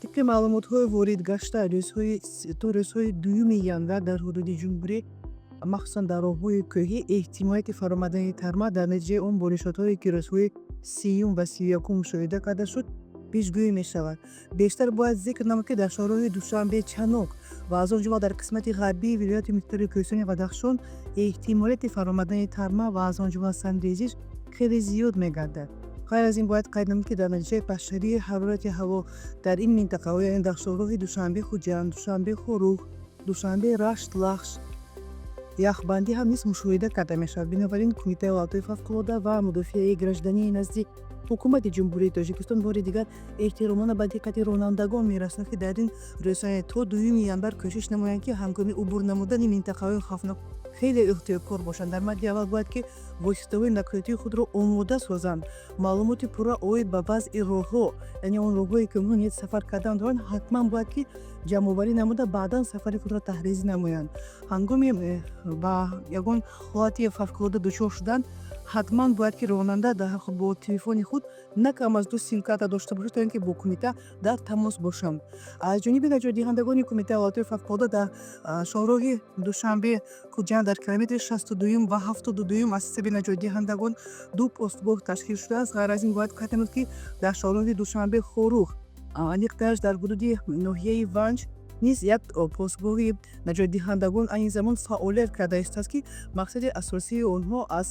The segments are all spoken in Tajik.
طبق маълумотҳои воридгашта рӯзҳои дуюми январ дар ҳудуди ҷумҳурӣ, махсусан дар роҳҳои кӯҳӣ, эҳтимолияти фаромадани тарма дар натиҷаи он боришотҳое ки рӯзҳои 30 ва 31 мушоҳида карда шуд, пешгӯӣ мешавад. Бештар бояд зикр намуд, ки дар шоҳраҳои Душанбе, Чанок ва аз он ҷумла дар қисмати ғарбии вилояти мухтари Кӯҳистони Бадахшон эҳтимолияти фаромадани тарма ва аз он ҷумла сандрезиш хеле зиёд мегардад. ғайр аз ин бояд қайд намуд, ки дар натиҷаи пастшавии ҳарорати ҳаво дар ин минтақаҳо, яъне дар шоҳраҳои Душанбе, Хуҷанд, Душанбе, Хурух, Душанбе, Рашт, Лахш яхбандӣ ҳам низ мушоҳида карда мешавад. Бинобар ин Кумитаи ҳолатҳои фавқулодда ва мудофиаи граждании назди ҳукумати Ҷумҳурии Тоҷикистон бори дигар эҳтиромона ба диққати ронандагон мерасонад, ки дар ин рӯзҳои то 2 январ кӯшиш намоянд, ки ҳангоми убур намудани минтақаҳои хавфнок хеле эҳтиёткор бошанд. Дар мадди аввал бояд, ки воситаҳои наклиётии худро омода созанд, маълумоти пурра оид ба вазъи роҳҳо, яъне он роҳҳое ки онҳо ният сафар кардан доранд, ҳатман бояд, ки ҷамъоварӣ намуда баъдан сафари худро таҳризӣ намоянд. Ҳангоми ба ягон ҳолати фавқулодда дучор шудан, ҳатман бояд, ки ронанда бо телефони худ на кам аз 2 сим-карта дошта бошад, то ин ки бо кумита дар тамос бошанд. Аз ҷониби наҷотдиҳандагони Кумитаи ҳолатҳои фавқулодда дар шоҳроҳи Душанбе, Хуҷанд дар километри 62 ва 72 аз ҳисаби наҷотдиҳандагон 2 постгоҳ ташкил шудааст. ғайр аз ин бояд қайд намуд, ки дар шоҳроҳи Душанбе, Хорух, ниқтааш дар ҳудуди ноҳияи Ванҷ низ як постгоҳи наҷотдиҳандагон айни замон фаъолият карда истааст, ки мақсади асосии онҳо аз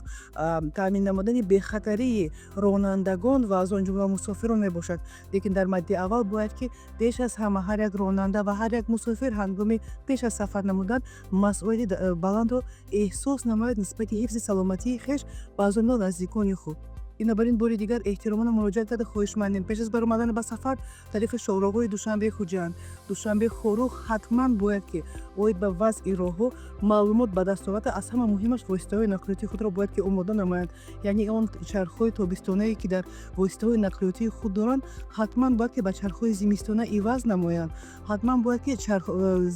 таъмин намудани бехатарии ронандагон ва аз он ҷумла мусофирон мебошад. Лекин дар мадди аввал бояд, ки беш аз ҳама ҳар як ронанда ва ҳар як мусофир ҳангоми пеш аз сафар намудан масъулияти баландро эҳсос намояд нисбати ҳифзи саломатии хеш ва аз он ҷумла наздикони худ. Бинобар ин бори дигар эҳтиромона муроҷиат карда хоҳишмандем пеш аз баромадан ба сафар тариқи шоҳроҳҳои Душанбе, Хуҷанд, Душанбе, Хорух ҳатман бояд, ки оид ба вазъи роҳҳо маълумот ба даст оварда, аз ҳама муҳимаш воситаҳои наклиётии худро бояд, ки омода намоянд. Яъне он чархҳои тобистонае, ки дар воситаҳои наклиётии худ доранд, ҳатман бояд, ки ба чархҳои зимистона иваз намоянд. Ҳатман бояд, ки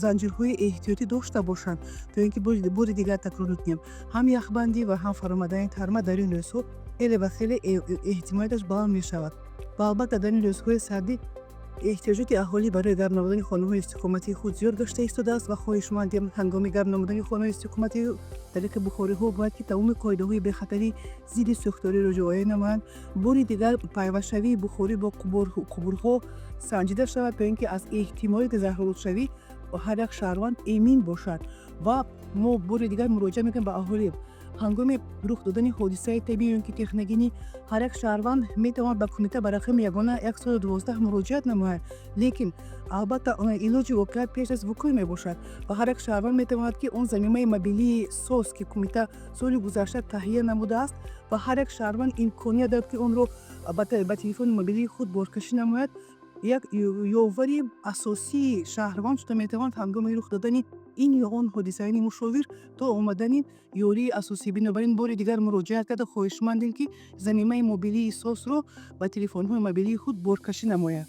занҷирҳои эҳтиётӣ дошта бошанд, то ин ки бори дигар такрор мекунем, ҳам яхбандӣ ва ҳам фаромадани тарма дар ин рӯзҳо хеле ва хеле эҳтимолияташ баланд мешавад. Ва албатта дар ин рӯзҳои сардӣ эҳтиёҷоти аҳолӣ барои гарм намудани хонаҳои истиқоматии худ зиёд гашта истодааст ва хоҳишмандем ҳангоми гарм намудани хонаҳои истиқоматӣ тариқи бухориҳо бояд, ки тамоми қоидаҳои бехатарӣ зидди сӯхториро риоя намоянд. Бори дигар пайвастшавии бухорӣ бо қубурҳо санҷида шавад, то ин ки аз эҳтимолияти заҳролудшавӣ ҳар як шаҳрванд эмин бошад. Ва мо бори дигар муроҷиат мекунем ба аҳолӣ, ҳангоми рух додани ҳодисаи табиӣ ё ки техногенӣ, ҳар як шаҳрванд метавонад ба кумита ба рақами ягона 112 муроҷиат намояд. Лекин албатта илоҷи воқеият пеш аз вуқӯъ мебошад ва ҳар як шаҳрванд метавонад, ки он заминаи мобилии сос, ки кумита соли гузашта таҳия намудааст, ва ҳар як шаҳрванд имконият дорад, ки онро ба телефони мобилии худ боркашӣ намояд. Як ёвари асосии шаҳрванд шуда метавонад ҳангоми рух додани ин ё он ҳодиса, яъне мушовир то омадани ёрии асосӣ. Бинобар ин бори дигар муроҷиат карда хоҳишмандем, ки заминаи мобилии сосро ба телефонҳои мобилии худ боркашӣ намояд.